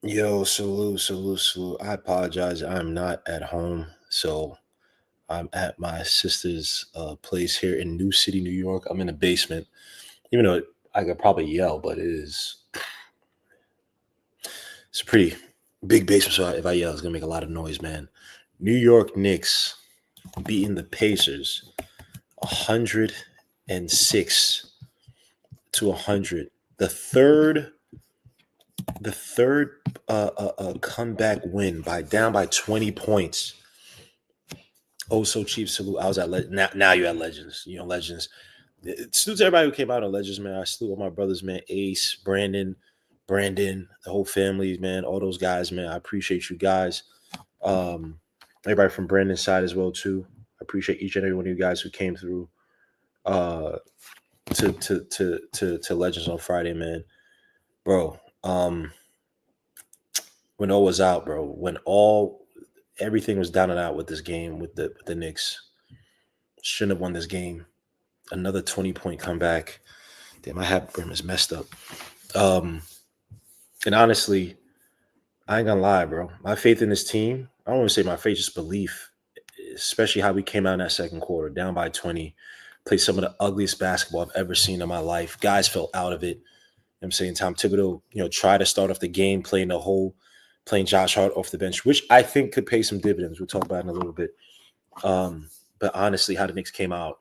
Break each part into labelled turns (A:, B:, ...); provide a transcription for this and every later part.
A: Yo, salute, salute, salute. I apologize. I'm not at home. So I'm at my sister's place here in New City, New York. I'm in the basement. Even though I could probably yell, but it's a pretty big basement. So if I yell, it's gonna make a lot of noise, man. New York Knicks beating the Pacers 106-100. The third the third comeback win by down by 20 points. Oh, so cheap. Salute. I was at now you're at Legends. You know, Legends. Salute to everybody who came out on Legends, man. I salute all my brothers, man. Ace, Brandon, the whole family, man. All those guys, man. I appreciate you guys. Um, Everybody from Brandon's side as well too. I appreciate each and every one of you guys who came through uh to Legends on Friday, man. Bro, when all was out, bro, when all everything was down and out with this game with the Knicks, shouldn't have won this game. Another 20-point comeback. Damn, my hat brim is messed up. Um, and honestly, I ain't gonna lie, bro. My faith in this team, I don't want to say my faith, just belief, especially how we came out in that second quarter, down by 20, played some of the ugliest basketball I've ever seen in my life. Guys fell out of it. You know what I'm saying Tom Thibodeau, tried to start off the game playing Josh Hart off the bench, which I think could pay some dividends. We'll talk about it in a little bit. But honestly, how the Knicks came out,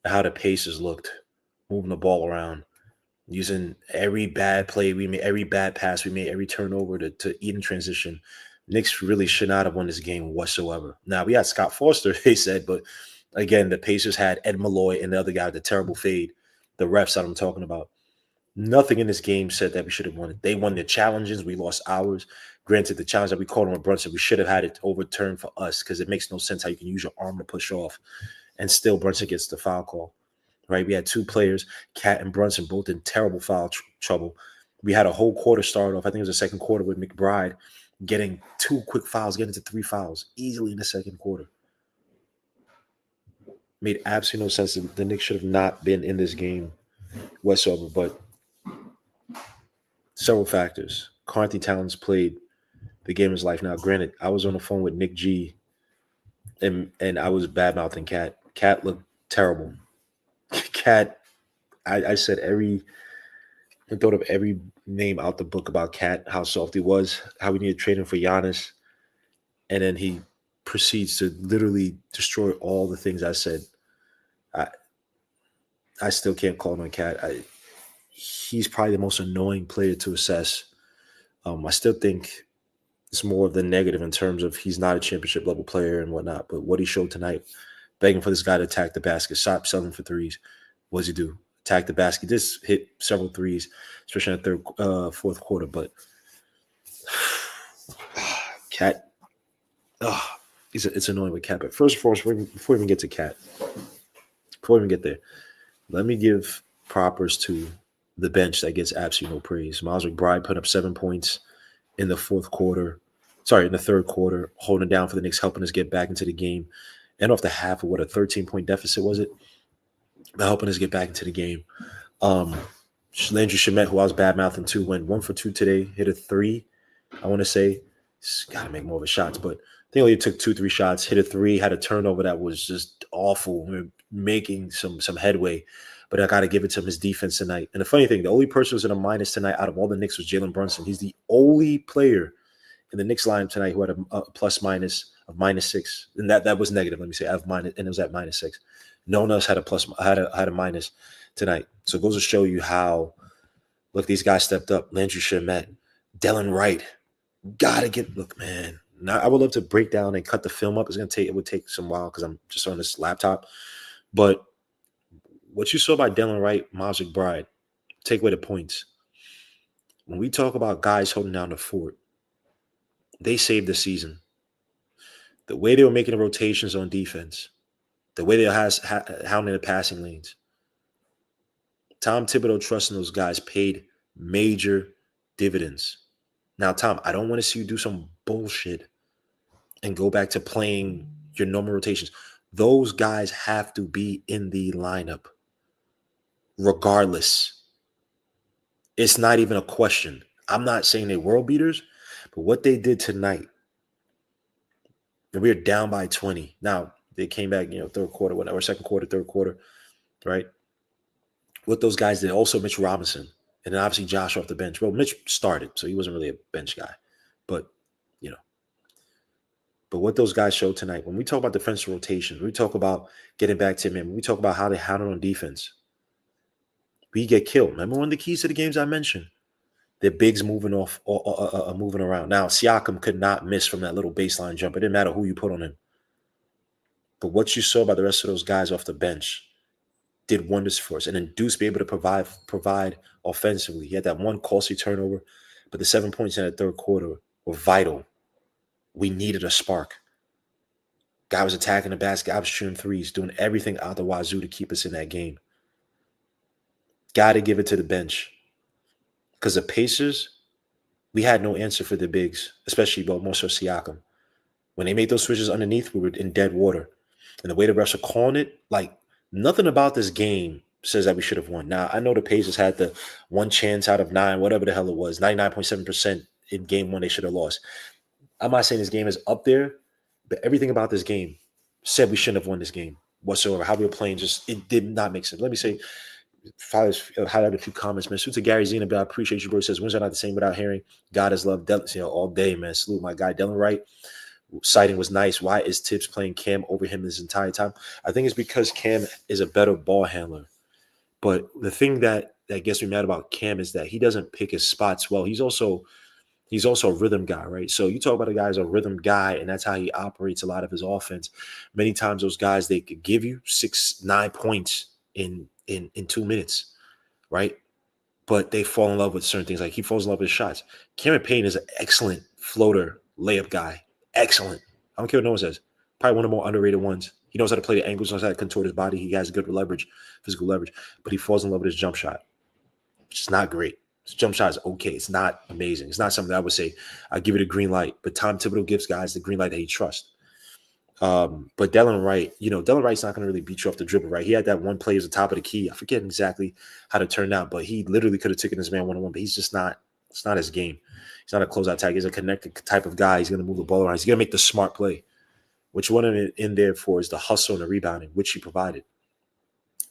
A: how the Pacers looked, moving the ball around, using every bad play we made, every bad pass we made, every turnover to eat in transition. Knicks really should not have won this game whatsoever. Now, we had Scott Foster, they said, but again, the Pacers had Ed Malloy and the other guy with the terrible fade, the refs that I'm talking about. Nothing in this game said that we should have won it. They won their challenges. We lost ours. Granted, the challenge that we called on with Brunson, we should have had it overturned for us because it makes no sense how you can use your arm to push off and still Brunson gets the foul call. Right? We had two players, Cat and Brunson, both in terrible foul trouble. We had a whole quarter start off. I think it was the second quarter with McBride getting two quick fouls, getting to three fouls easily in the second quarter. Made absolutely no sense. The Knicks should have not been in this game whatsoever. But several factors. Carthy Towns played the game of his life. Now, granted, I was on the phone with Nick G, and I was bad mouthing Cat. Cat looked terrible. Cat, I said I thought of every name out the book about Cat, how soft he was, how we needed to trade him for Giannis, and then he proceeds to literally destroy all the things I said. I I still can't call him a Cat. He's probably the most annoying player to assess. I still think it's more of the negative in terms of he's not a championship level player and whatnot. But what he showed tonight, begging for this guy to attack the basket, stop selling for threes. What does he do? Attack the basket. Just hit several threes, especially in the fourth quarter. But Cat, it's annoying with Cat. But first and foremost, before we even get to Cat, before we even get there, let me give propers to the bench that gets absolutely no praise. Miles McBride put up 7 points in the in the third quarter, holding down for the Knicks, helping us get back into the game. And off the half of what, a 13-point deficit was it? Helping us get back into the game. Landry Shamet, who I was bad mouthing too, went 1 for 2 today, hit a 3. I want to say he's got to make more of his shots, but I think he took 2-3 shots, hit a 3, had a turnover that was just awful. We were making some headway, but I got to give it to him, his defense tonight. And the funny thing, the only person who's in a minus tonight out of all the Knicks was Jalen Brunson. He's the only player in the Knicks line tonight who had a plus minus of -6, and that was negative. Let me say, and it was at -6. No one else had a minus tonight. So it goes to show you how. Look, these guys stepped up. Landry Shamet, Delon Wright, gotta get. Look, man. Now I would love to break down and cut the film up. It would take some while because I'm just on this laptop. But what you saw by Delon Wright, Miles McBride, take away the points. When we talk about guys holding down the fort, they saved the season. The way they were making the rotations on defense, the way they were hounding the passing lanes. Tom Thibodeau trusting those guys paid major dividends. Now, Tom, I don't want to see you do some bullshit and go back to playing your normal rotations. Those guys have to be in the lineup regardless. It's not even a question. I'm not saying they're world beaters. But what they did tonight, and we were down by 20. Now they came back, third quarter, whatever, second quarter, third quarter, right? What those guys did, also Mitch Robinson, and then obviously Josh off the bench. Well, Mitch started, so he wasn't really a bench guy, but you know. But what those guys showed tonight, when we talk about defensive rotations, we talk about getting back to him, when we talk about how they handle on defense, we get killed. Remember one of the keys to the games I mentioned? Their bigs moving off or moving around. Now, Siakam could not miss from that little baseline jump. It didn't matter who you put on him. But what you saw by the rest of those guys off the bench did wonders for us. And then Deuce be able to provide offensively. He had that one costly turnover, but the 7 points in the third quarter were vital. We needed a spark. Guy was attacking the basket. I was shooting threes, doing everything out the wazoo to keep us in that game. Got to give it to the bench. Because the Pacers, we had no answer for the bigs, especially more so Siakam. When they made those switches underneath, we were in dead water. And the way the refs are calling it, like, nothing about this game says that we should have won. Now, I know the Pacers had the one chance out of 9, whatever the hell it was, 99.7% in game 1 they should have lost. I'm not saying this game is up there, but everything about this game said we shouldn't have won this game whatsoever. How we were playing, it did not make sense. Let me say, highlight a few comments, man. Salute to Gary Zena, but I appreciate you, bro. He says, wins are not the same without hearing. God has loved all day, man. Salute my guy, Dylan Wright. Sighting was nice. Why is Tibbs playing Cam over him this entire time? I think it's because Cam is a better ball handler. But the thing that gets me mad about Cam is that he doesn't pick his spots well. He's also a rhythm guy, right? So you talk about a guy as a rhythm guy, and that's how he operates a lot of his offense. Many times those guys, they could give you 6-9 points in 2 minutes, right? But they fall in love with certain things. Like he falls in love with shots. Cameron Payne is an excellent floater layup guy. Excellent. I don't care what no one says. Probably one of the more underrated ones. He knows how to play the angles, knows how to contort his body. He has good leverage, physical leverage, but he falls in love with his jump shot, which is not great. His jump shot is okay. It's not amazing. It's not something that I would say I give it a green light, but Tom Thibodeau gives guys the green light that he trusts. But Dylan Wright, Dylan Wright's not going to really beat you off the dribble, right? He had that one play at the top of the key. I forget exactly how to turn out, but he literally could have taken this man one-on-one, but he's just not. It's not his game. He's not a closeout tag. He's a connected type of guy. He's going to move the ball around. He's going to make the smart play, which one of it in there for is the hustle and the rebounding, which he provided.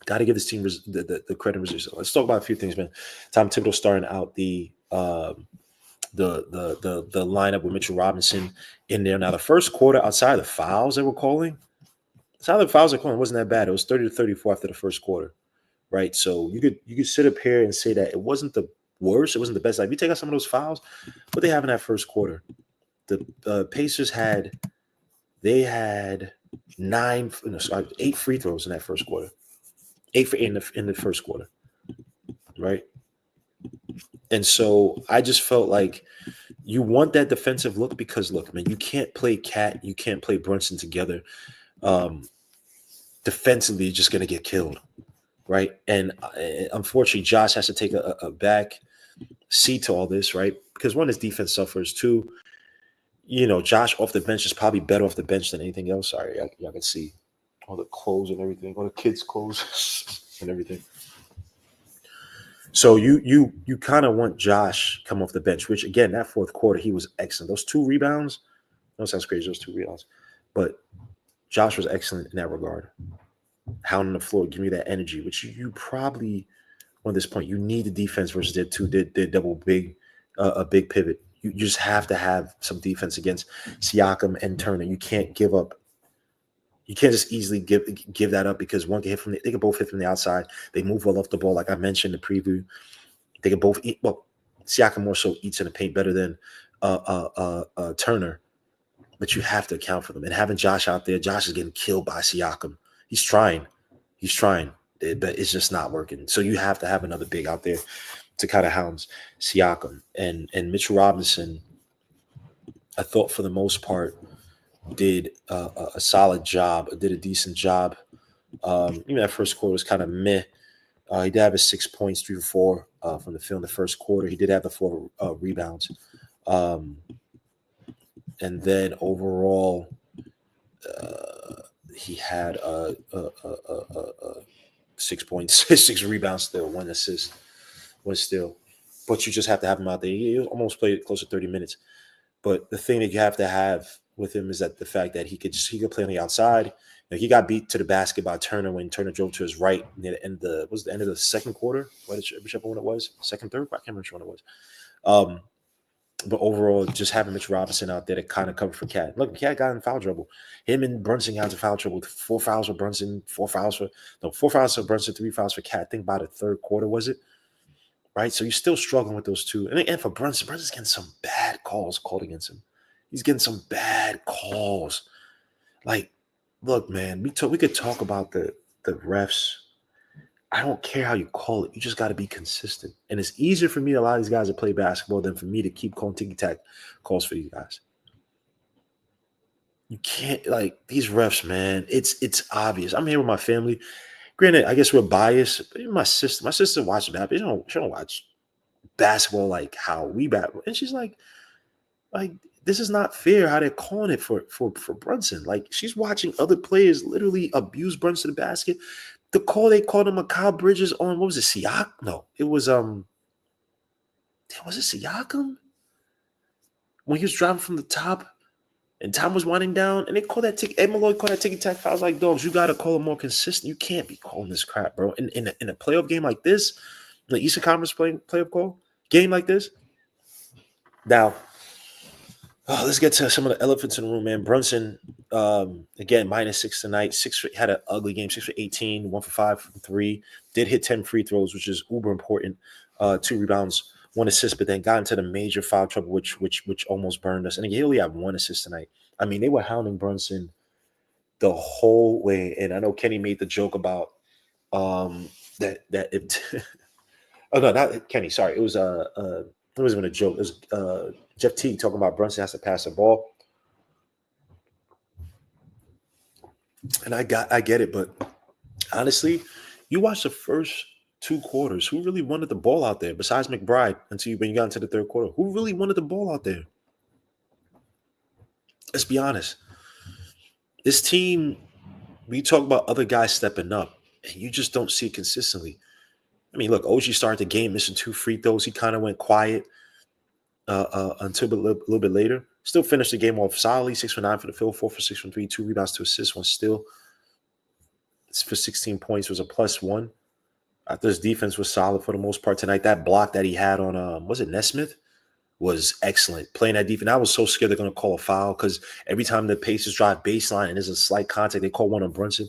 A: Got to give this team the credit. Let's talk about a few things, man. Tom Thibodeau starting out the lineup with Mitchell Robinson in there. Now, the first quarter, outside of the fouls they were calling, wasn't that bad. It was 30-34 after the first quarter, right? So you could sit up here and say that it wasn't the worst, it wasn't the best. Like, if you take out some of those fouls, what they have in that first quarter, the Pacers had 8 free throws in that first quarter, 8 in the first quarter, right? And so I just felt like you want that defensive look because, look, man, you can't play Cat, you can't play Brunson together. Defensively, you're just going to get killed, right? And unfortunately, Josh has to take a back seat to all this, right? Because one, his defense suffers. Two, Josh off the bench is probably better off the bench than anything else. Sorry, y'all can see all the clothes and everything, all the kids' clothes and everything. So you kind of want Josh come off the bench, which again, that fourth quarter, he was excellent. Those 2 rebounds, that sounds crazy, those 2 rebounds, but Josh was excellent in that regard. Hounding the floor, give me that energy, which you probably, on this point, you need the defense versus their double big, a big pivot. You just have to have some defense against Siakam and Turner. You can't give up. You can't just easily give that up because one can hit they can both hit from the outside. They move well off the ball, like I mentioned in the preview. They can both eat. Well, Siakam more so eats in the paint better than Turner, but you have to account for them. And having Josh out there, Josh is getting killed by Siakam. He's trying, but it's just not working. So you have to have another big out there to kind of hound Siakam and Mitchell Robinson. I thought for the most part did a solid job, did a decent job. Even that first quarter was kind of meh. He did have his 6 points, 3 for 4 from the field in the first quarter. He did have the 4 rebounds. And then overall, he had 6 points, 6 rebounds still, 1 assist, 1 steal. But you just have to have him out there. He almost played close to 30 minutes. But the thing that you have to have with him is that the fact that he could play on the outside. He got beat to the basket by Turner when Turner drove to his right near the end of the end of the second quarter, whichever one it was, second, third, I can't remember which one it was. Um, but overall, just having Mitch Robinson out there to kind of cover for Cat. Look, Cat got in foul trouble. Him and Brunson got into foul trouble. 4 fouls for Brunson, 4 fouls for Brunson, 3 fouls for Cat. I think by the third quarter was it, right? So you're still struggling with those two. And for Brunson's getting some bad calls called against him. He's getting some bad calls. Like, look, man, we could talk about the refs. I don't care how you call it. You just got to be consistent. And it's easier for me to allow these guys to play basketball than for me to keep calling ticky-tack calls for these guys. You can't, like, these refs, man. It's obvious. I'm here with my family. Granted, I guess we're biased. But even my sister watches basketball. She don't watch basketball like how we bat. And she's like, this is not fair how they're calling it for Brunson. Like, she's watching other players literally abuse Brunson to the basket. The call they called him Mikal Bridges on, what was it, Siakam? No, it was it Siakam? When he was driving from the top and time was winding down, and they called that Ed Malloy called that ticky-tack foul. I was like, dogs, you gotta call it more consistent. You can't be calling this crap, bro. In a playoff game like this, in the Eastern Conference playoff game like this. Now, let's get to some of the elephants in the room, man. Brunson, again, -6 tonight. Had an ugly game, 6 for 18, 1 for 5 from 3. Did hit 10 free throws, which is uber important. 2 rebounds, 1 assist, but then got into the major foul trouble, which almost burned us. And he only had 1 assist tonight. I mean, they were hounding Brunson the whole way. And I know Kenny made the joke about that it. Oh no, not Kenny. Sorry, it was it wasn't even a joke. It was Jeff Teague talking about Brunson has to pass the ball. And I get it, but honestly, you watch the first 2 quarters. Who really wanted the ball out there besides McBride when you got into the third quarter? Who really wanted the ball out there? Let's be honest. This team, we talk about other guys stepping up, and you just don't see it consistently. I mean, look, OG started the game missing 2 free throws. He kind of went quiet until a little bit later. Still finished the game off solidly, 6 for 9 for the field, 4 for 6 from 3, 2 rebounds, 2 assists, 1 steal. For 16 points was a +1. I thought his defense was solid for the most part tonight. That block that he had on, was it Nesmith? Was excellent. Playing that defense. I was so scared they're going to call a foul because every time the Pacers drive baseline and there's a slight contact, they call one on Brunson.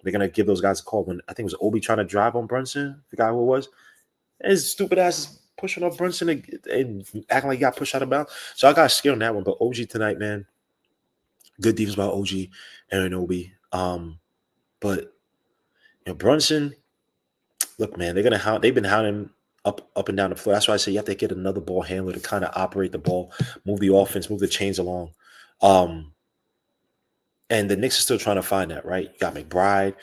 A: They're going to give those guys a call. When I think it was Obi trying to drive on Brunson, the guy who it was. And his stupid ass is pushing off Brunson and acting like he got pushed out of bounds. So I got scared on that one. But OG tonight, man, good defense by OG, Aaron Obi. But Brunson, look, man, they've been hounding him up and down the floor. That's why I say you have to get another ball handler to kind of operate the ball, move the offense, move the chains along. And the Knicks are still trying to find that, right? You got McBride,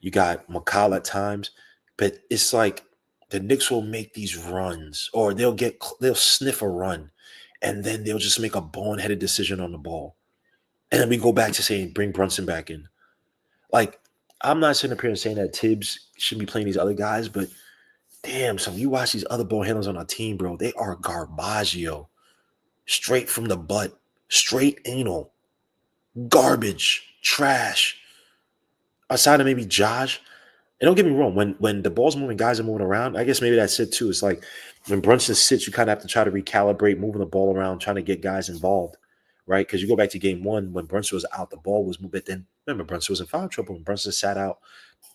A: you got McCall at times, but it's like the Knicks will make these runs, or they'll sniff a run, and then they'll just make a boneheaded decision on the ball. And then we go back to saying, bring Brunson back in. Like, I'm not sitting up here and saying that Tibbs should be playing these other guys, but damn, so you watch these other ball handlers on our team, bro, they are garbaggio. Straight from the butt, straight anal, garbage, trash. Aside of maybe Josh, and don't get me wrong, when the ball's moving, guys are moving around, I guess maybe that's it too. It's like when Brunson sits, you kind of have to try to recalibrate, moving the ball around, trying to get guys involved, right? Because you go back to game 1, when Brunson was out, the ball was moving. But then remember, Brunson was in foul trouble. When Brunson sat out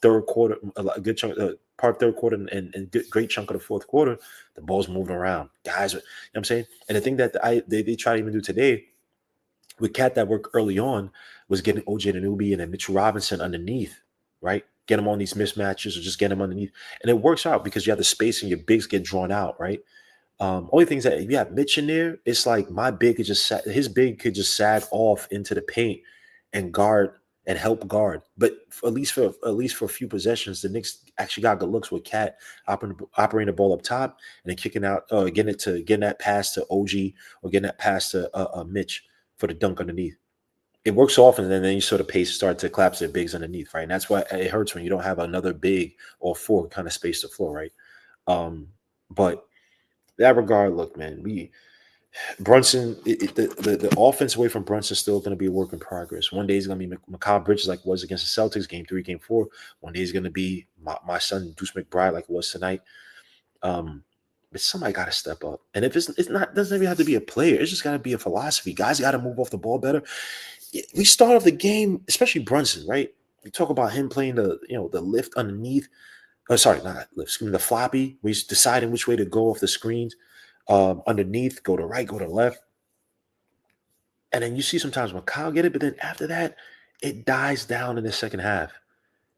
A: third quarter, a good chunk, part of third quarter, and great chunk of the fourth quarter, the ball's moving around. Guys, you know what I'm saying? And the thing that they try to even do today with Cat that worked early on was getting OJ Anunoby and then Mitchell Robinson underneath, right? Get them on these mismatches or just get them underneath. And it works out because you have the space and your bigs get drawn out, right? Only things that if you have Mitch in there, it's like my big could just his big could just sag off into the paint and guard and help guard. But at least for a few possessions, the Knicks actually got good looks with Cat operating the ball up top and then kicking out, getting that pass to OG or getting that pass to Mitch for the dunk underneath. It works often, and then you sort of pace start to collapse their bigs underneath, right? And that's why it hurts when you don't have another big or 4 kind of space the floor, right? But that regard, look, man, Brunson, the offense away from Brunson is still going to be a work in progress. One day he's going to be Mikal Bridges like it was against the Celtics, game 3, game 4. One day he's going to be my son, Deuce McBride, like it was tonight. But somebody got to step up. And if it's not, doesn't even have to be a player. It's just got to be a philosophy. Guys got to move off the ball better. We start off the game, especially Brunson, right? We talk about him playing the lift underneath. Oh, sorry, not lift. Excuse me, the floppy. We're deciding which way to go off the screens. Underneath, go to right, go to left. And then you see sometimes when Kyle get it, but then after that, it dies down in the second half.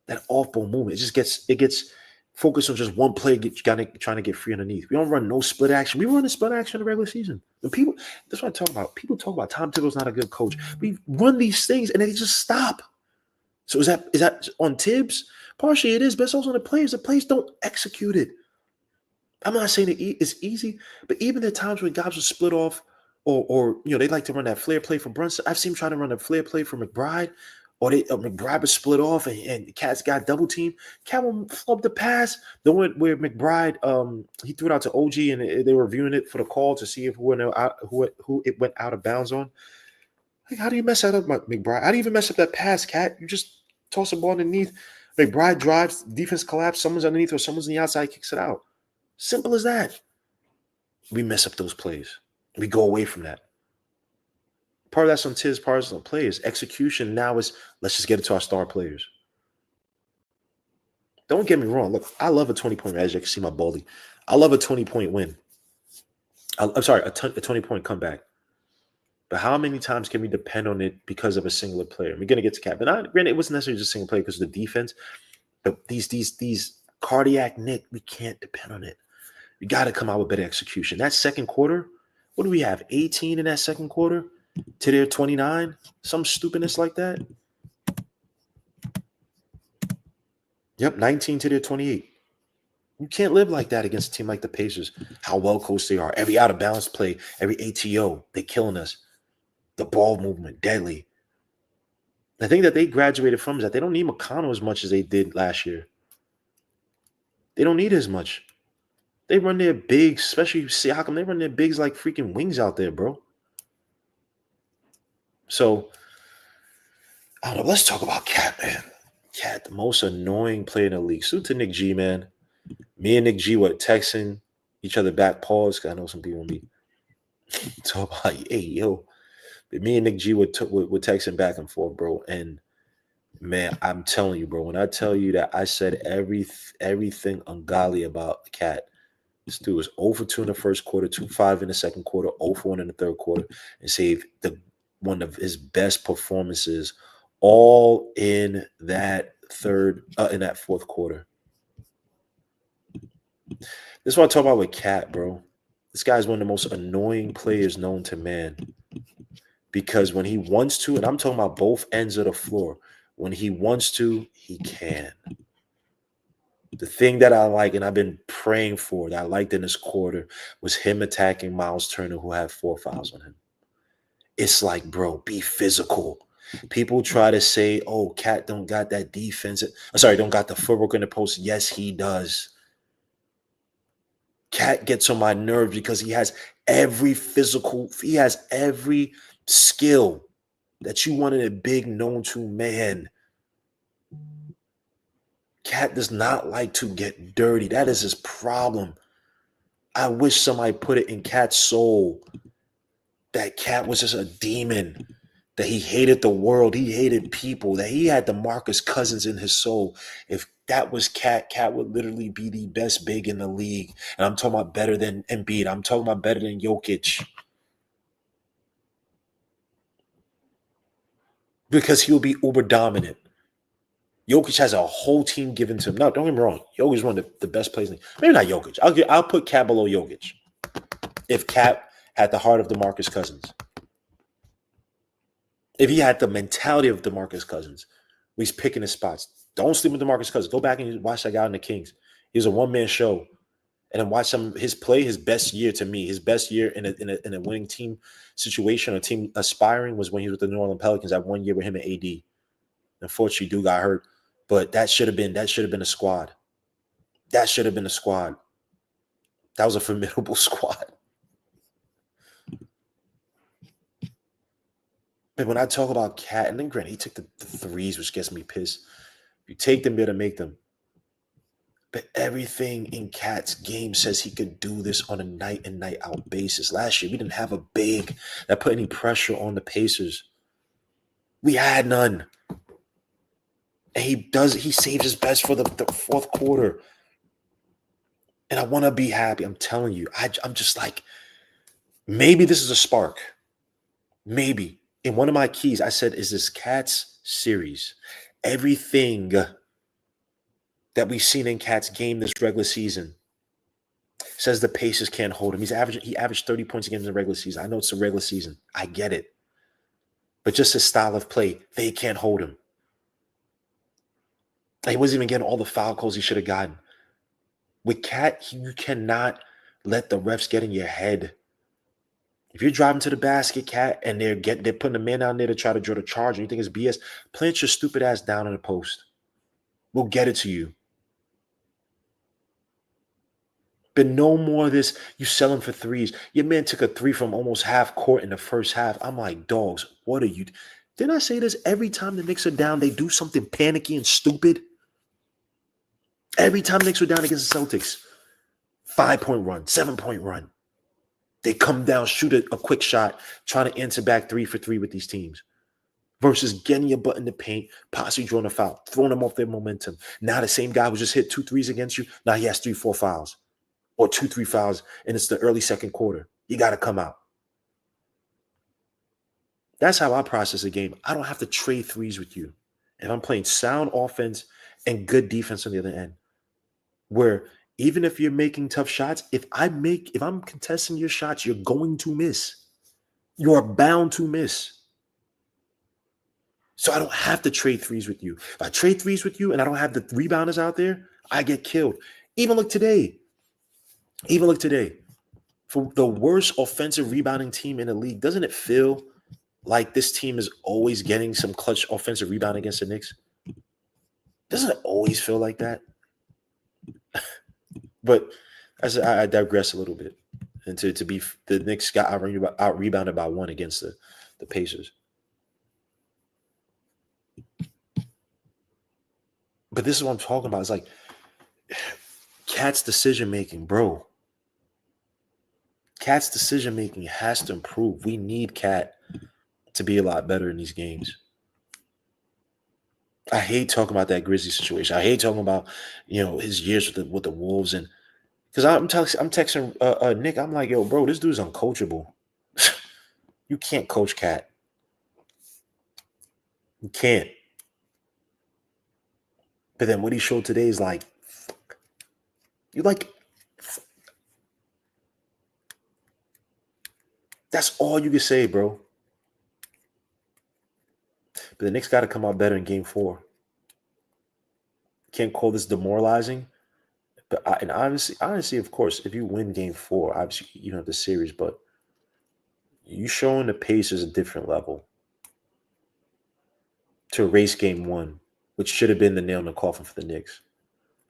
A: That off-ball movement, it gets focused on just one play, trying to get free underneath. We don't run no split action. We run a split action in the regular season. And people, that's what I talk about. People talk about Tom Thibodeau's not a good coach. We run these things and they just stop. So is that on Tibbs? Partially it is, but it's also on the players. The players don't execute it. I'm not saying it's easy, but even the times when guys will split off or they like to run that flare play for Brunson. I've seen him try to run a flare play for McBride, or McBride was split off and Cat's got double team. Cat will flub the pass. The one where McBride he threw it out to OG and they were reviewing it for the call to see if who it went out of bounds on. Like, how do you mess that up, McBride? How do you even mess up that pass, Cat? You just toss the ball underneath. McBride drives, defense collapse, someone's underneath or someone's on the outside, kicks it out. Simple as that. We mess up those plays. We go away from that. Part of that's on Tiz, part of that's on players. Execution now is let's just get it to our star players. Don't get me wrong. Look, I love a 20-point win. As you can see my baldy. I love a 20-point win. I'm sorry, a 20-point comeback. But how many times can we depend on it because of a singular player? We're going to get to Cap. But granted, it wasn't necessarily just a single player because of the defense. But these cardiac Nick, we can't depend on it. We got to come out with better execution. That second quarter, what do we have? 18 in that second quarter to their 29? Some stupidness like that. Yep, 19 to their 28. You can't live like that against a team like the Pacers. How well coached they are. Every out of balance play, every ATO, they're killing us. The ball movement, deadly. The thing that they graduated from is that they don't need McConnell as much as they did last year. They don't need as much. They run their bigs, especially Siakam, they run their bigs like freaking wings out there, bro. So, I don't know. Let's talk about Cat, man. Cat, the most annoying player in the league. Suit to Nick G, man. Me and Nick G were texting each other back, pause, because I know some people will be talk about, hey, yo. But me and Nick G were texting back and forth, bro. And, man, I'm telling you, bro, when I tell you that I said everything ungodly about Cat, this dude was 0 for 2 in the first quarter, 2-5 in the second quarter, 0 for 1 in the third quarter, and saved one of his best performances all in that fourth quarter. This is what I talk about with Cat, bro. This guy's one of the most annoying players known to man. Because when he wants to, and I'm talking about both ends of the floor, when he wants to, he can. The thing that I like, and I've been praying for, that I liked in this quarter, was him attacking Miles Turner, who had 4 fouls on him. It's like, bro, be physical. People try to say, oh, Cat don't got that defense. Don't got the footwork in the post. Yes, he does. Cat gets on my nerves because he has every skill that you want in a big known to man. Cat does not like to get dirty. That is his problem. I wish somebody put it in Cat's soul that Cat was just a demon, that he hated the world, he hated people, that he had DeMarcus Cousins in his soul. If that was Cat, Cat would literally be the best big in the league. And I'm talking about better than Embiid. I'm talking about better than Jokic. Because he'll be uber dominant. Jokic has a whole team given to him. No, don't get me wrong. Jokic is one of the best players in the league. Maybe not Jokic. I'll put Cat below Jokic. If Cat had the heart of DeMarcus Cousins. If he had the mentality of DeMarcus Cousins, he's picking his spots. Don't sleep with DeMarcus Cousins. Go back and watch that guy in the Kings. He was a one-man show. And then watch his play, his best year to me. His best year in a winning team situation, a team aspiring, was when he was with the New Orleans Pelicans that 1 year with him and AD. Unfortunately, dude got hurt. But that should have been a squad. That should have been a squad. That was a formidable squad. But when I talk about Cat, and then granted, he took the threes, which gets me pissed. You take them, you got to make them. But everything in Cat's game says he could do this on a night in, night out basis. Last year, we didn't have a big that put any pressure on the Pacers. We had none. And he saves his best for the fourth quarter. And I want to be happy. I'm telling you, I'm just like, maybe this is a spark. Maybe. In one of my keys, I said, is this Cat's series? Everything that we've seen in Cat's game this regular season says the Pacers can't hold him. He averaged 30 points a game in the regular season. I know it's the regular season. I get it. But just his style of play, they can't hold him. He wasn't even getting all the foul calls he should have gotten. With Cat, you cannot let the refs get in your head. If you're driving to the basket, Cat, and they're putting a man down there to try to draw the charge, and you think it's BS, plant your stupid ass down in the post. We'll get it to you. But no more of this, you sell him for threes. Your man took a three from almost half court in the first half. I'm like, dogs, what are you? Didn't I say this? Every time the Knicks are down, they do something panicky and stupid. Every time the Knicks are down against the Celtics, 5-point run, 7-point run. They come down, shoot a quick shot, trying to answer back 3 for 3 with these teams. Versus getting your butt in the paint, possibly drawing a foul, throwing them off their momentum. Now the same guy who just hit 2 threes against you, now he has 3-4 fouls. Or 2-3 fouls, and it's the early second quarter. You got to come out. That's how I process a game. I don't have to trade threes with you. If I'm playing sound offense and good defense on the other end, where even if you're making tough shots, if I'm contesting your shots, you're going to miss. You are bound to miss. So I don't have to trade threes with you. If I trade threes with you and I don't have the rebounders out there, I get killed. Even look today. For the worst offensive rebounding team in the league, doesn't it feel like this team is always getting some clutch offensive rebound against the Knicks? Doesn't it always feel like that? But I digress a little bit. And to be the Knicks got out rebounded by 1 against the Pacers. But this is what I'm talking about. It's like Cat's decision making, bro. Cat's decision making has to improve. We need Cat to be a lot better in these games. I hate talking about that Grizzly situation. I hate talking about his years with the Wolves, and because I'm texting Nick. I'm like, yo, bro, this dude's uncoachable. You can't coach Cat. You can't. But then what he showed today is like, you like. That's all you can say, bro. But the Knicks got to come out better in Game 4. Can't call this demoralizing. But honestly, of course, if you win Game 4, obviously you know the series, but you showing the Pacers a different level to erase Game 1, which should have been the nail in the coffin for the Knicks.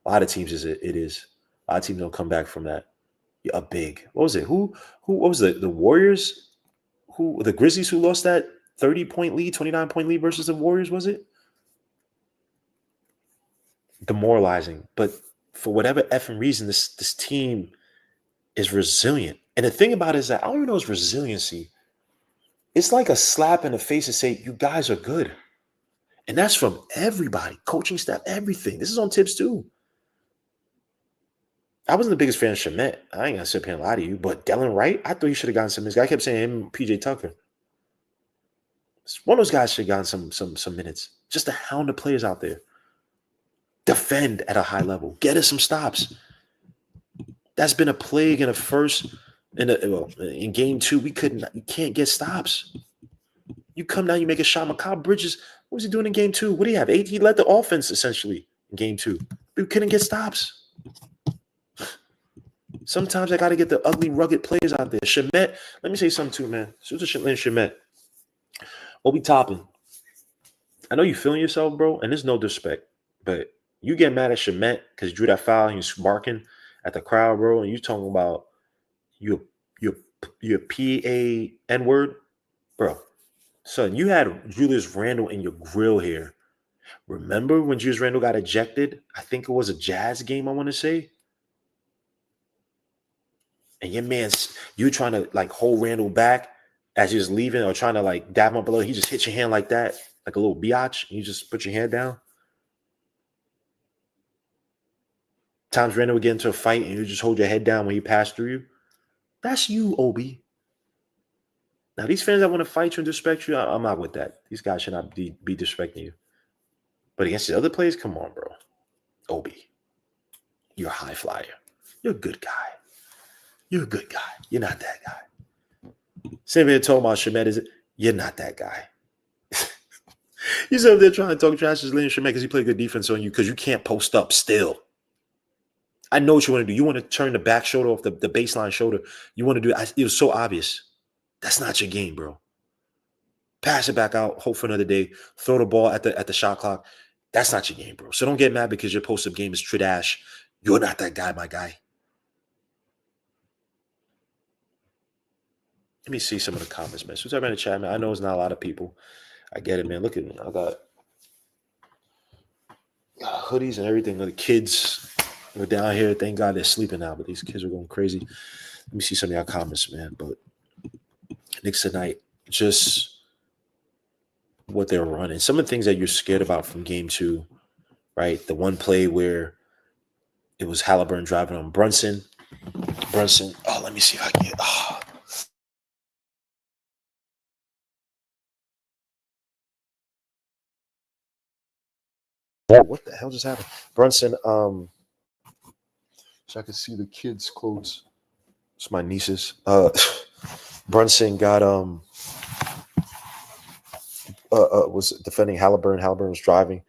A: A lot of teams it is. A lot of teams don't come back from that. A big. What was it? What was the Warriors? The Grizzlies who lost that 30-point lead, 29-point lead versus the Warriors, was it? Demoralizing. But for whatever effing reason, this team is resilient. And the thing about it is that I don't even know it's resiliency. It's like a slap in the face to say, you guys are good. And that's from everybody, coaching staff, everything. This is on Tips too. I wasn't the biggest fan of Shamet. I ain't gonna sit here and lie to you, but Delon Wright, I thought he should have gotten some. This guy kept saying him and PJ Tucker. One of those guys should have gotten some minutes just to hound the players out there. Defend at a high level. Get us some stops. That's been a plague in in Game 2. You can't get stops. You come down, you make a shot. Mikal Bridges, what was he doing in Game 2? What do you have? He led the offense essentially in Game 2. We couldn't get stops. Sometimes I got to get the ugly, rugged players out there. Shamet, let me say something too, man. Shamet. Obi Toppin. I know you feeling yourself, bro, and there's no disrespect, but you get mad at Shamet because he drew that foul and he's barking at the crowd, bro, and you talking about your PA N-word, bro. Son, you had Julius Randle in your grill here. Remember when Julius Randle got ejected? I think it was a Jazz game, I want to say. And your man's you trying to like hold Randall back as he was leaving or trying to like dab him up a little. He just hits your hand like that, like a little biatch, and you just put your hand down. Times Randall would get into a fight and you just hold your head down when he passed through you. That's you, Obi. Now, these fans that want to fight you and disrespect you, I'm not with that. These guys should not be disrespecting you. But against the other players, come on, bro. Obi, you're a high flyer. You're a good guy. You're a good guy. You're not that guy. Same here told about Shemet is it? You're not that guy. He's over there trying to talk trash to Leon Shemet because he played good defense on you because you can't post up still. I know what you want to do. You want to turn the back shoulder off the baseline shoulder. You want to do it. It was so obvious. That's not your game, bro. Pass it back out. Hope for another day. Throw the ball at the shot clock. That's not your game, bro. So don't get mad because your post-up game is trash. You're not that guy, my guy. Let me see some of the comments, man. Who's up in the chat, man? I know it's not a lot of people. I get it, man. Look at me. I got hoodies and everything. The kids are down here. Thank God they're sleeping now, but these kids are going crazy. Let me see some of y'all comments, man. But Knicks tonight, just what they're running. Some of the things that you're scared about from game 2, right? The one play where it was Halliburton driving on Brunson. Oh, let me see if I can get. Oh. What the hell just happened? Brunson, so I can see the kids' clothes. It's my nieces. Brunson got was defending Halliburton. Halliburton was driving.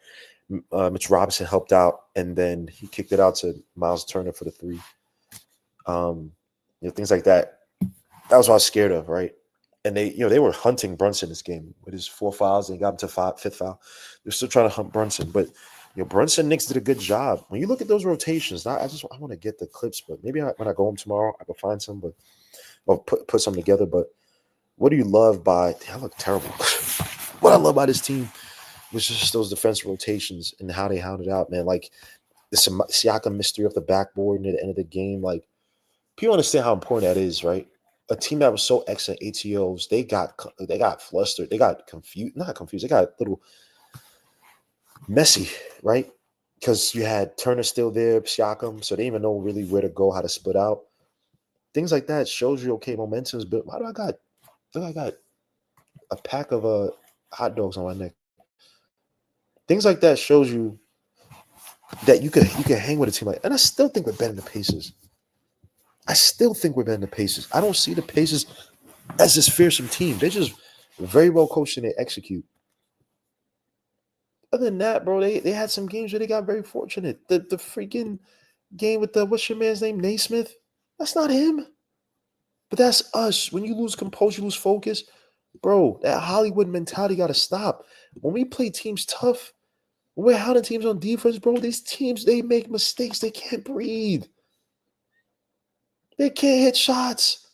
A: Mitch Robinson helped out, and then he kicked it out to Miles Turner for the 3. Things like that. That was what I was scared of, right? And they were hunting Brunson this game with his 4 fouls, and he got him to 5th foul. They're still trying to hunt Brunson, but Brunson Knicks did a good job. When you look at those rotations, I want to get the clips, but maybe when I go home tomorrow, I can find some, but I'll put some together. But what do you love by? I look terrible. What I love about this team was just those defensive rotations and how they hounded out, man. Like the Siakam mystery off the backboard near the end of the game. Like people understand how important that is, right? A team that was so excellent ATOs, they got flustered, they got confused, not confused, they got a little messy, right? Because you had Turner still there, Siakam, so they didn't even know really where to go, how to split out. Things like that shows you, okay, momentum's built. Why do I got a pack of hot dogs on my neck? Things like that shows you that you can hang with a team like, and I still think we're better than the Pacers. I don't see the Pacers as this fearsome team. They're just very well coached and they execute. Other than that, bro, they had some games where they got very fortunate. The freaking game with what's your man's name? Naismith? That's not him. But that's us. When you lose composure, you lose focus. Bro, that Hollywood mentality got to stop. When we play teams tough, when we're hounding teams on defense, bro, these teams, they make mistakes. They can't breathe. They can't hit shots.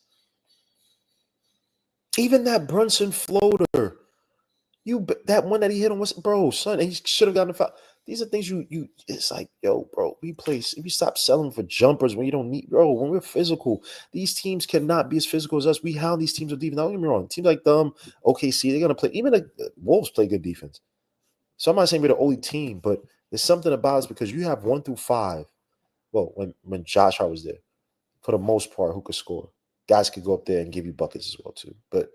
A: Even that Brunson floater, that one that he hit on was, bro, son, he should have gotten the foul. These are things you. It's like, yo, bro, if you stop selling for jumpers when you don't need, bro, when we're physical, these teams cannot be as physical as us. We hound these teams with defense. Don't get me wrong. Teams like them, OKC, they're gonna play. Even the Wolves play good defense. So I'm not saying we're the only team, but there's something about us because you have 1 through 5. Well, when Josh Hart was there, for the most part, who could score. Guys could go up there and give you buckets as well, too. But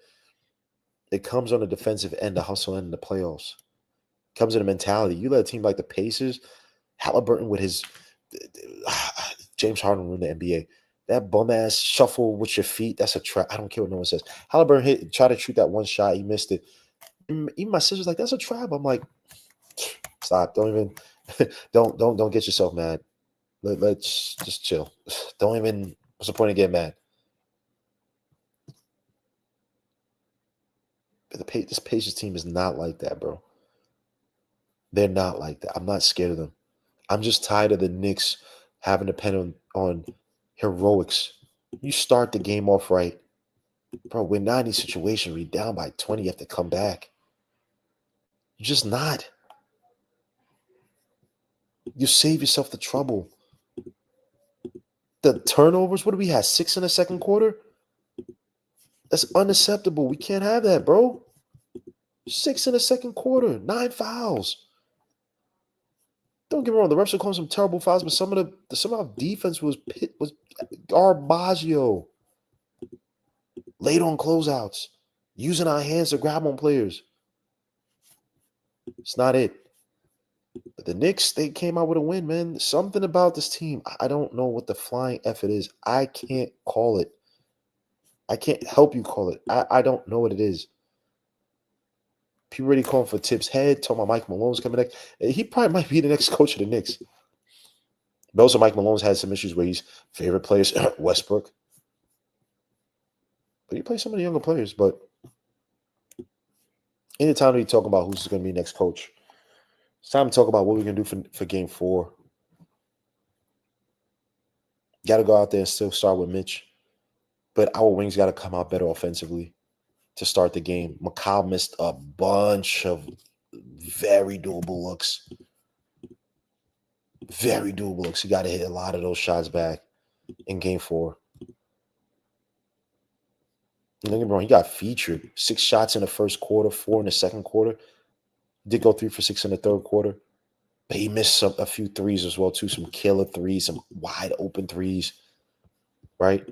A: it comes on the defensive end, the hustle end in the playoffs. It comes in a mentality. You let a team like the Pacers, Halliburton with his James Harden in the NBA. That bum-ass shuffle with your feet, that's a trap. I don't care what no one says. Halliburton tried to shoot that one shot. He missed it. Even my sister's like, that's a trap. I'm like, stop. Don't even don't get yourself mad. Let's just chill. Don't even, what's the point of getting mad? This Pacers team is not like that, bro. They're not like that. I'm not scared of them. I'm just tired of the Knicks having to depend on heroics. You start the game off right. Bro, we're not in these situations where you're down by 20, you have to come back. You're just not. You save yourself the trouble. The turnovers, what do we have? 6 in the second quarter? That's unacceptable. We can't have that, bro. 6 in the second quarter, 9 fouls. Don't get me wrong, the refs are calling some terrible fouls, but some of our defense was garbaggio. Late on closeouts, using our hands to grab on players. It's not it. But the Knicks, they came out with a win, man. Something about this team, I don't know what the flying effort is. I can't call it. I can't help you call it. I don't know what it is. People already calling for Tibbs' head, talking about Mike Malone's coming next. He probably might be the next coach of the Knicks. But also, Mike Malone's had some issues where he's favorite players, Westbrook. But he plays some of the younger players. But anytime we talk about who's going to be next coach, it's time to talk about what we're going to do for game 4. Got to go out there and still start with Mitch. But our wings got to come out better offensively to start the game. McCall missed a bunch of very doable looks. Very doable looks. He got to hit a lot of those shots back in game 4. Don't get me wrong, he got featured. 6 shots in the first quarter, 4 in the second quarter. Did go 3 for 6 in the third quarter. But he missed a few threes as well, too. Some killer threes, some wide open threes. Right?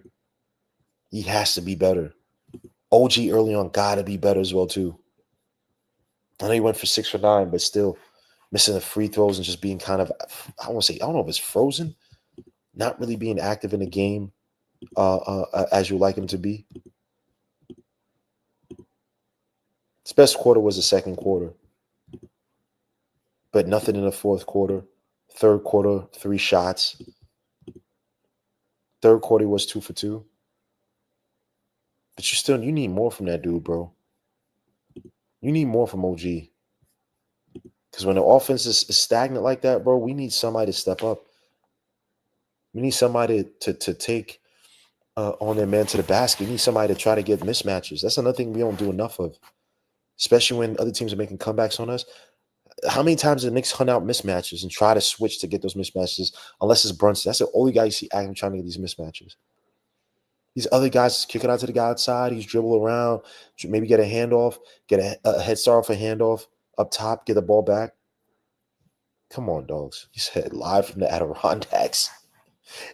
A: He has to be better. OG early on got to be better as well, too. I know he went for 6 for 9, but still missing the free throws and just being kind of, I don't know if it's frozen. Not really being active in the game as you like him to be. His best quarter was the second quarter. But nothing in the fourth quarter. Third quarter, 3 shots. Third quarter was 2 for 2. But you need more from that dude, bro. You need more from OG. Because when the offense is stagnant like that, bro, we need somebody to step up. We need somebody to take on their man to the basket. We need somebody to try to get mismatches. That's another thing we don't do enough of. Especially when other teams are making comebacks on us. How many times the Knicks hunt out mismatches and try to switch to get those mismatches? Unless it's Brunson. That's the only guy you see acting trying to get these mismatches. These other guys kick it out to the guy outside. He's dribble around, maybe get a handoff, get a head start off a handoff up top, get the ball back. Come on, dogs. He said live from the Adirondacks.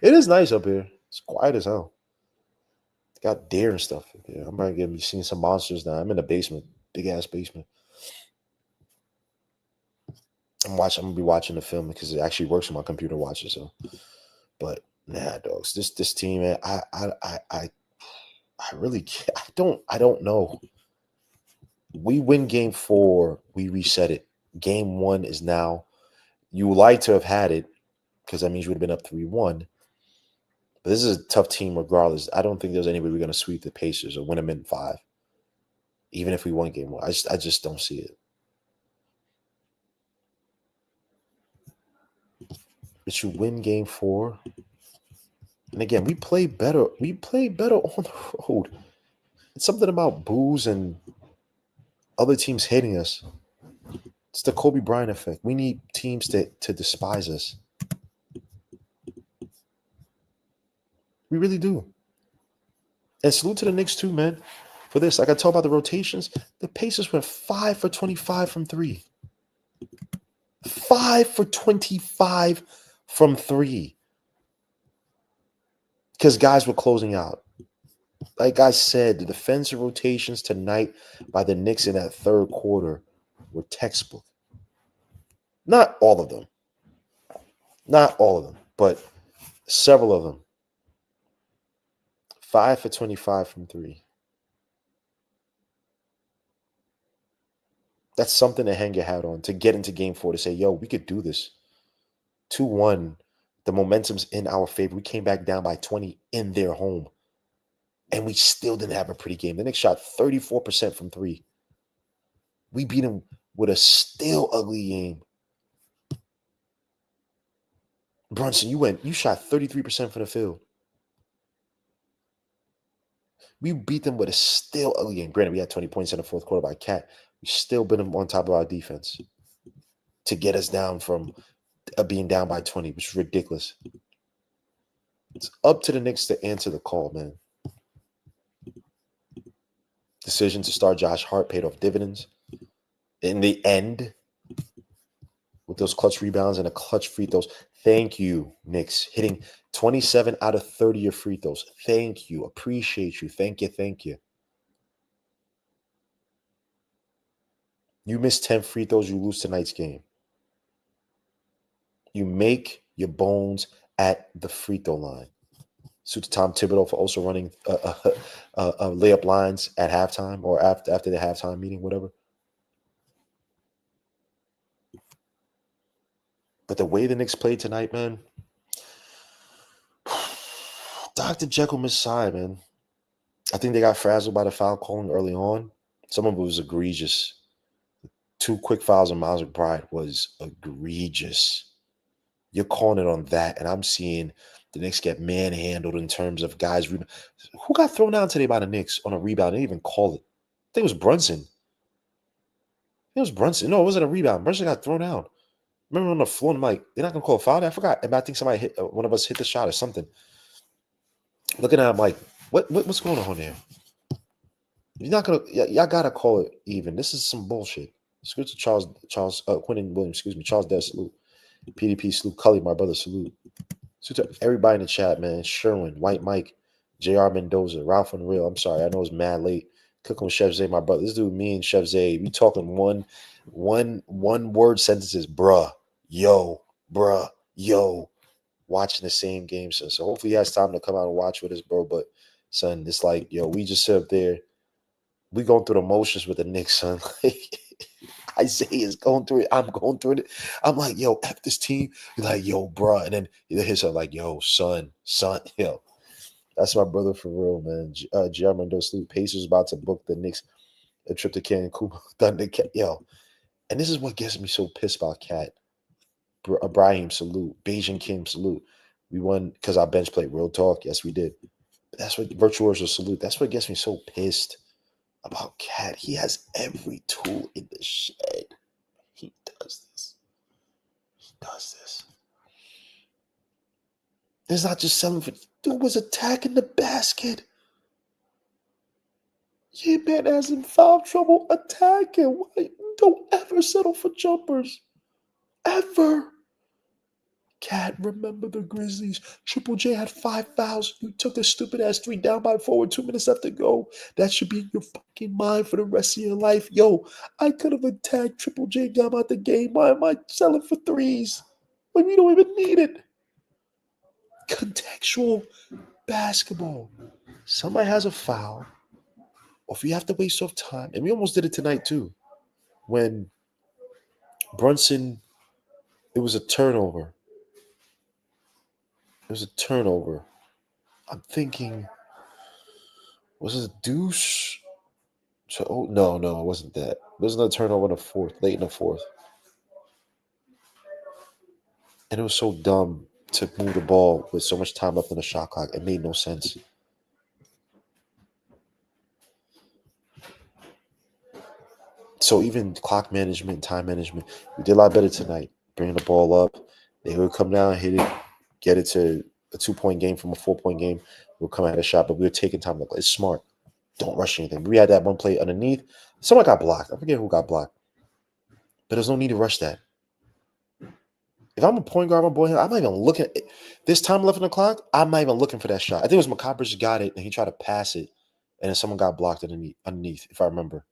A: It is nice up here. It's quiet as hell. Got deer and stuff. Yeah, I'm probably gonna be seeing some monsters now. I'm in the basement, big ass basement. I'm gonna be watching the film because it actually works on my computer watcher. So, but nah, dogs. This team, man. I really can't. I don't know. We win game 4, we reset it. Game 1 is now. You would like to have had it because that means you would have been up 3-1. But this is a tough team regardless. I don't think there's any way we're going to sweep the Pacers or win them in 5. Even if we won game 1. I just don't see it. But you win game 4. And again, we play better. We play better on the road. It's something about booze and other teams hating us. It's the Kobe Bryant effect. We need teams to despise us. We really do. And salute to the Knicks too, man. For this, like I talk about the rotations, the Pacers went 5 for 25 from 3. 5 for 25 from 3. Because guys were closing out. Like I said, the defensive rotations tonight by the Knicks in that third quarter were textbook. Not all of them. Not all of them, but several of them. 5 for 25 from 3. That's something to hang your hat on, to get into game 4, to say, yo, we could do this. 2-1. The momentum's in our favor. We came back down by 20 in their home. And we still didn't have a pretty game. The Knicks shot 34% from 3. We beat them with a still ugly game. Brunson, you shot 33% from the field. We beat them with a still ugly game. Granted, we had 20 points in the fourth quarter by Cat. We still been on top of our defense to get us down from being down by 20, which is ridiculous. It's up to the Knicks to answer the call, man. Decision to start Josh Hart paid off dividends. In the end, with those clutch rebounds and a clutch free throws. Thank you, Knicks. Hitting 27 out of 30 of free throws. Thank you. Appreciate you. Thank you. Thank you. You miss 10 free throws, you lose tonight's game. You make your bones at the free throw line. Suit to Tom Thibodeau for also running layup lines at halftime or after the halftime meeting, whatever. But the way the Knicks played tonight, man, Dr. Jekyll, Miss Hyde, man. I think they got frazzled by the foul calling early on. Some of it was egregious. 2 quick fouls on Miles McBride was egregious. You're calling it on that, and I'm seeing the Knicks get manhandled in terms of guys. Who got thrown down today by the Knicks on a rebound? They didn't even call it. I think it was Brunson. No, it wasn't a rebound. Brunson got thrown down. Remember on the floor, I'm like, they're not going to call a foul? I forgot. I think somebody hit, one of us hit the shot or something. Looking at him like, what's going on there? You're not going to, y'all got to call it even. This is some bullshit. Salute to Quentin Williams, Charles Dare, salute. PDP, salute. Cully, my brother, salute. Salute to everybody in the chat, man. Sherwin, White Mike, JR Mendoza, Ralph Unreal. I'm sorry, I know it's mad late. Cooking with Chef Zay, my brother. This dude, me and Chef Zay, we talking one word sentences, bruh, yo, watching the same game, son. So hopefully he has time to come out and watch with us, bro. But son, it's like, yo, we just sit up there. We going through the motions with the Knicks, son. Isaiah is going through it. I'm going through it. I'm like, yo, F this team. He's like, yo, bruh. And then he hits up like, yo, son, yo. That's my brother for real, man. J.R. Mendoza, Pacers about to book the Knicks a trip to Cancun. Thunder, yo. And this is what gets me so pissed about Cat. Ibrahim, salute. Beijing Kim, salute. We won because our bench played. Real talk. Yes, we did. But that's what Virtuoso, salute. That's what gets me so pissed about Cat. He has every tool in the shed. He does this. It's not just selling for. Dude was attacking the basket. Yeah, man has in foul trouble attacking. Why? Don't ever settle for jumpers. Ever. Cat, remember the Grizzlies. Triple J had 5 fouls. You took a stupid ass 3 down by 4 with 2 minutes left to go. That should be in your fucking mind for the rest of your life. Yo, I could have attacked Triple J, got him out the game. Why am I selling for threes? Like, we don't even need it. Contextual basketball. Somebody has a foul, or if you have to waste off time, and we almost did it tonight too, when Brunson, it was a turnover. I'm thinking, was it a deuce? So, no, it wasn't that. It wasn't a turnover in the fourth, late in the fourth. And it was so dumb to move the ball with so much time left in the shot clock. It made no sense. So even clock management, time management, we did a lot better tonight. Bringing the ball up. They would come down, hit it, get it to a 2-point game from a 4-point game. We'll come at a shot, but we were taking time. Like, it's smart. Don't rush anything. We had that one play underneath. Someone got blocked. I forget who got blocked. But there's no need to rush that. If I'm a point guard, my boy, I'm not even looking at it. This time left in the clock, I'm not even looking for that shot. I think it was McCoppers just got it, and he tried to pass it, and then someone got blocked underneath, if I remember.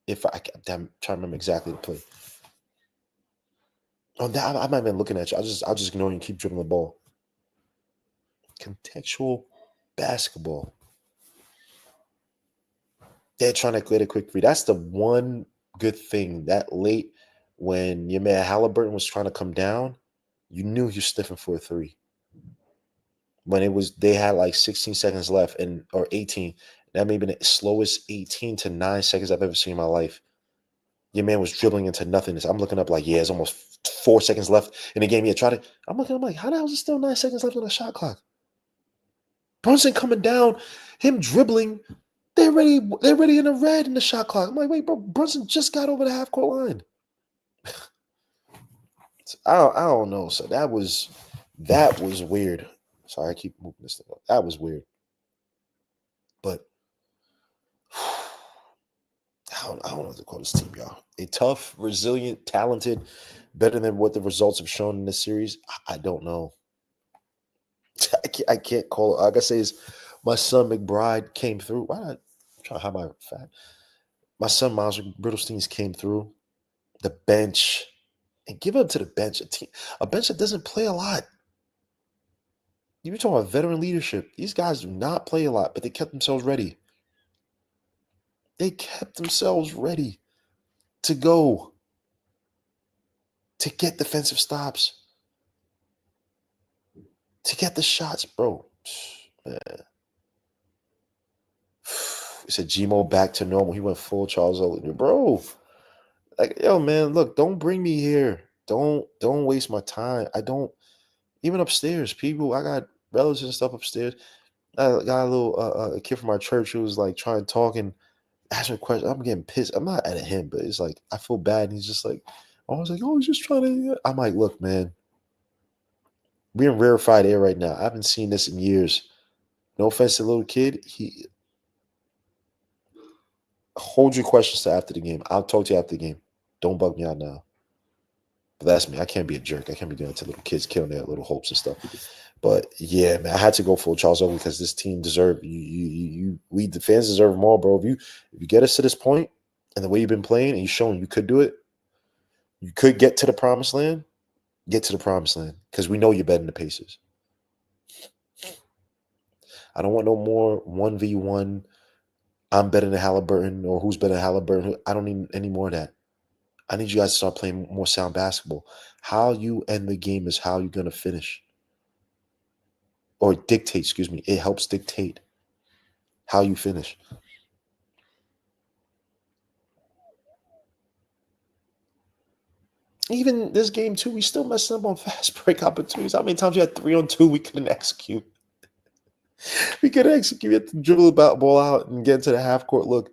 A: I'm trying to remember exactly the play. Oh, that, I'm not even looking at you. I'll just ignore you and keep dribbling the ball. Contextual basketball. They're trying to get a quick free. That's the one good thing. That late, when your man Halliburton was trying to come down, you knew he was sniffing for a 3. When they had like 16 seconds left or 18. That may have been the slowest 18 to 9 seconds I've ever seen in my life. Your man was dribbling into nothingness. I'm looking up like, yeah, it's almost 4 seconds left in the game. I'm like, how the hell is it still 9 seconds left on the shot clock? Brunson coming down. Him dribbling, they're ready in the red in the shot clock. I'm like, wait, bro, Brunson just got over the half court line. I don't know. So that was weird. Sorry, I keep moving this thing up. That was weird. But I don't know what to call this team, y'all. A tough, resilient, talented, better than what the results have shown in this series. I don't know. I can't call it. Like I say, is my son McBride came through. Why not? I'm trying to hide my fact. My son Miles Brittlesteins came through the bench and give up to the bench. A bench that doesn't play a lot. You're talking about veteran leadership. These guys do not play a lot, but they kept themselves ready. They kept themselves ready to go, to get defensive stops, to get the shots, bro. Man. He said Gmo back to normal. He went full Charles Oakley. Bro, like, yo, man, look, don't bring me here. Don't waste my time. I don't, even upstairs, people, I got relatives and stuff upstairs. I got a little a kid from our church who was like trying to talk and asking questions. I'm getting pissed. I'm not at him, but it's like I feel bad. And he's just like, I was like, oh, he's just trying to. I'm like, look, man, we're in rarefied air right now. I haven't seen this in years. No offense to the little kid. He hold your questions to after the game. I'll talk to you after the game. Don't bug me out now. But that's me. I can't be a jerk. I can't be doing it to little kids, killing their little hopes and stuff. But yeah, man, I had to go full Charles Oakley because this team deserved we the fans deserve more, bro. If you get us to this point and the way you've been playing and you've shown you could do it, you could get to the promised land. Get to the promised land because we know you're better than the Pacers. I don't want no more 1v1. I'm better than Halliburton or who's better than Halliburton. I don't need any more of that. I need you guys to start playing more sound basketball. How you end the game is how you're going to finish. Or dictate, excuse me. It helps dictate how you finish. Even this game, too, we still messed up on fast break opportunities. How many times you had 3-on-2 we couldn't execute? We could execute. We had to dribble the ball out and get into the half court look.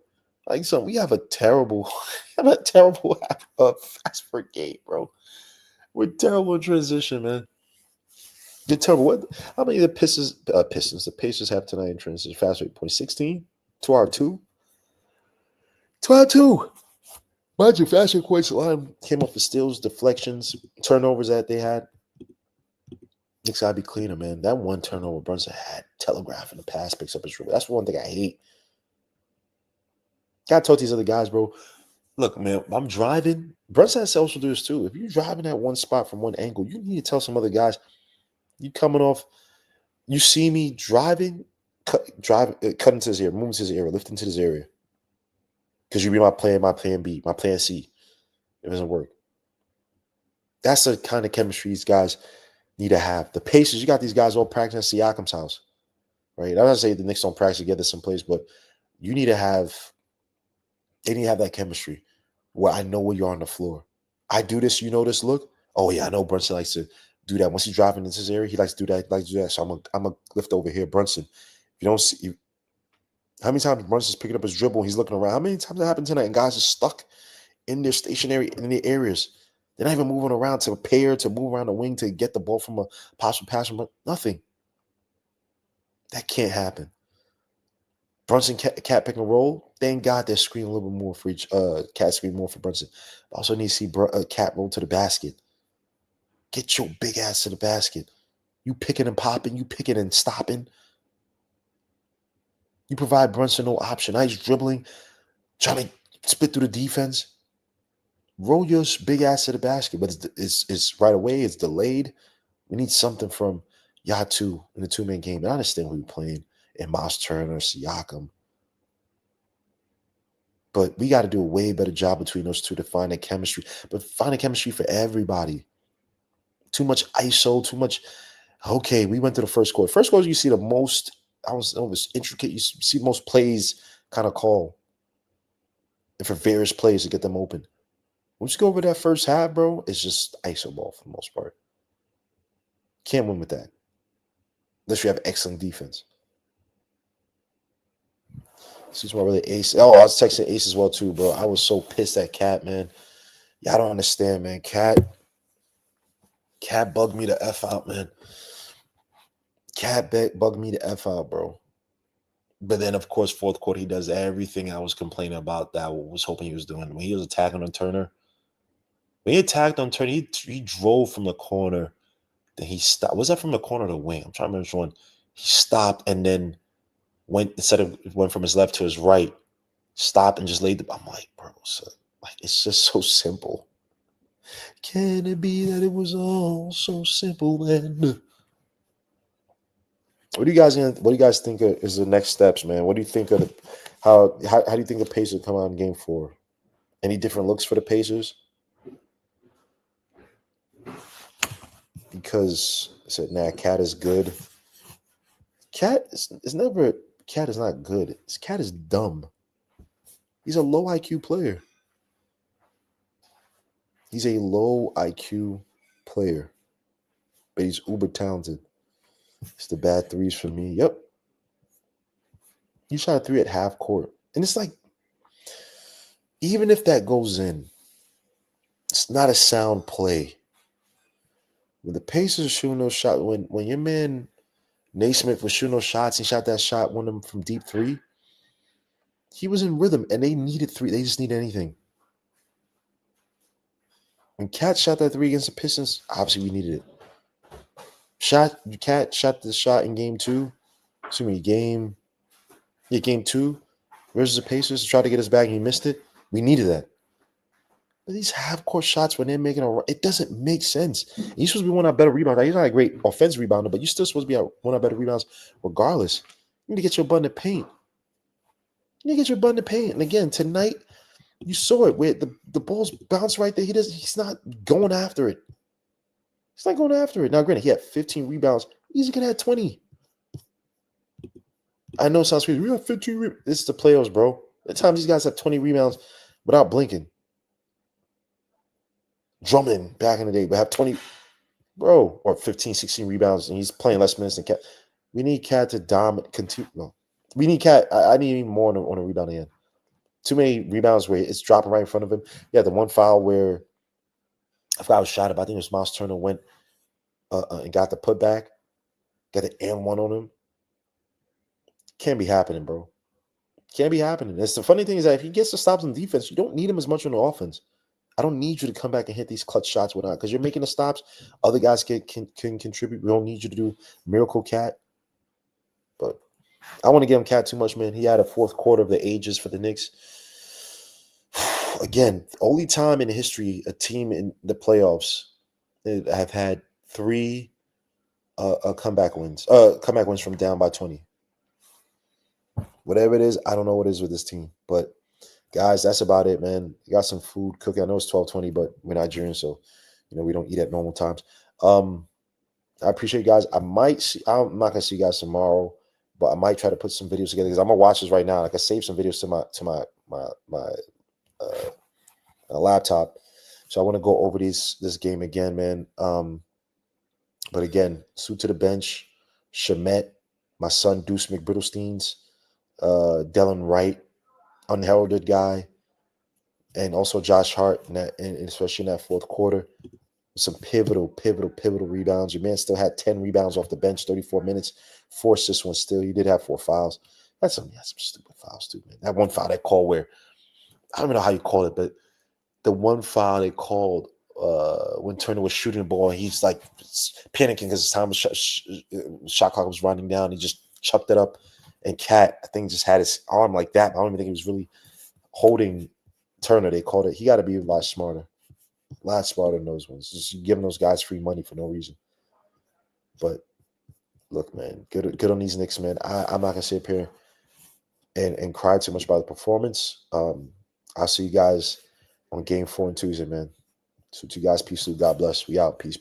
A: Like, son, we have a terrible fast break game, bro. We're terrible in transition, man. You're terrible. What? How many of the the Pacers have tonight in transition? Fast break point 16? 2 out of 2? 2 out of 2. Mind you, fast break points line came off the steals, deflections, turnovers that they had. Knicks gotta be cleaner, man. That one turnover Brunson had, telegraphing the pass, picks up his dribble. That's one thing I hate. Gotta tell these other guys, bro. Look, man, I'm driving. Brunson has self this too. If you're driving at one spot from one angle, you need to tell some other guys, you coming off, you see me driving, cut into this area, moving to this area, lifting to this area. Because you be my plan B, my plan C. It doesn't work. That's the kind of chemistry these guys need to have. The Pacers, you got these guys all practicing at Siakam's house, right? I'm not saying the Knicks don't practice together someplace, but they need to have that chemistry where I know where you're on the floor. I do this, you know this look. Oh yeah, I know Brunson likes to do that. Once he's driving into this area, he likes to do that. He likes to do that. So I'm gonna lift over here, Brunson. If you don't see, how many times Brunson's picking up his dribble and he's looking around? How many times that happened tonight? And guys are stuck in their stationary in their areas. They're not even moving around to pair, to move around the wing to get the ball from a possible pass from nothing. That can't happen. Brunson cat pick and roll. Thank God they're screening a little bit more for each cat screen more for Brunson. But also need to see cat roll to the basket. Get your big ass to the basket. You picking and popping. You picking and stopping. You provide Brunson no option. Nice dribbling, trying to split through the defense. Roll your big ass to the basket, but it's right away. It's delayed. We need something from Yatu in the two-man game. And I understand who we're playing in Miles Turner, Siakam. But we got to do a way better job between those two to find a chemistry. But find a chemistry for everybody. Too much ISO, too much. Okay, we went to the first quarter. First quarter, you see the most, it was intricate. You see the most plays kind of call. And for various plays to get them open. Once you go over that first half, bro, it's just ISO ball for the most part. Can't win with that. Unless you have excellent defense. She's my really ace. Oh, I was texting Ace as well too, bro. I was so pissed at Cat, man. Yeah, I don't understand, man. Cat bugged me the F out, man. Bugged me the F out, bro. But then, of course, fourth quarter, he does everything I was complaining about that I was hoping he was doing. When he was attacking on Turner, he drove from the corner. Then he stopped. Was that from the corner to the wing? I'm trying to remember which one. He stopped and then went from his left to his right, stopped and just laid the. I'm like, bro, like it's just so simple. Can it be that it was all so simple, man? What do you guys think is the next steps, man? What do you think of how do you think the Pacers come out in Game 4? Any different looks for the Pacers? Because I said, nah, Cat is good. Cat is not good. Cat is dumb. He's a low IQ player. He's a low IQ player, but he's uber talented. It's the bad threes for me. Yep. He shot a 3 at half court. And it's like, even if that goes in, it's not a sound play. When the Pacers are shooting those shots, when your man Naismith was shooting those shots, he shot that shot, one of them from deep 3. He was in rhythm, and they needed 3. They just needed anything. When Cat shot that 3 against the Pistons, obviously we needed it. Cat shot the shot in game 2. Game 2 versus the Pacers to try to get us back, and he missed it. We needed that. But these half-court shots when they're making it doesn't make sense. You're supposed to be one of our better rebounders. He's not a great offensive rebounder, but you're still supposed to be one of our better rebounds regardless. You need to get your butt in the paint. And again, tonight, you saw it where the ball's bounced right there. He's not going after it. Now, granted, he had 15 rebounds. He's going to have 20. I know it sounds crazy. We have 15 rebounds. This is the playoffs, bro. At times, these guys have 20 rebounds without blinking. Drummond back in the day, but have 20, bro, or 15, 16 rebounds, and he's playing less minutes than Cat. We need Cat to dominate. No, we need Cat. I need even more on a rebound end. Too many rebounds where it's dropping right in front of him. Yeah, the one foul where I forgot I was shot, but I think it was Miles Turner went and got the putback, got the M1 on him. Can't be happening, bro. Can't be happening. That's the funny thing is that if he gets the stops on defense, you don't need him as much on the offense. I don't need you to come back and hit these clutch shots without, because you're making the stops. Other guys can contribute. We don't need you to do miracle Cat. But I want to give him Cat too much, man. He had a fourth quarter of the ages for the Knicks. Again, only time in history a team in the playoffs have had 3 comeback wins. Comeback wins from down by 20. Whatever it is, I don't know what it is with this team. But guys, that's about it, man. You got some food cooking. I know it's 12:20, but we're Nigerian, so we don't eat at normal times. I appreciate you guys. I'm not gonna see you guys tomorrow, but I might try to put some videos together because I'm gonna watch this right now. Like I saved some videos to my laptop, so I want to go over this game again, man. But again, suit to the bench, Shamet, my son Deuce McBrittlesteins, Dylan Wright, unheralded guy, and also Josh Hart, and especially in that fourth quarter, some pivotal rebounds. Your man still had 10 rebounds off the bench, 34 minutes, 4 assists, one steal. He did have 4 fouls. That's some stupid fouls too, man. That one foul they called where I don't even know how you call it, but the one foul they called when Turner was shooting the ball, and he's like panicking because his time was shot clock was running down. He just chucked it up, and Cat, I think, just had his arm like that. I don't even think he was really holding Turner. They called it. He got to be a lot smarter than those ones. Just giving those guys free money for no reason. But look, man, good on these Knicks, man. I'm not gonna sit up here and cry too much about the performance. I'll see you guys on Game 4 on Tuesday, man. So to you guys, peace, God bless. We out. Peace.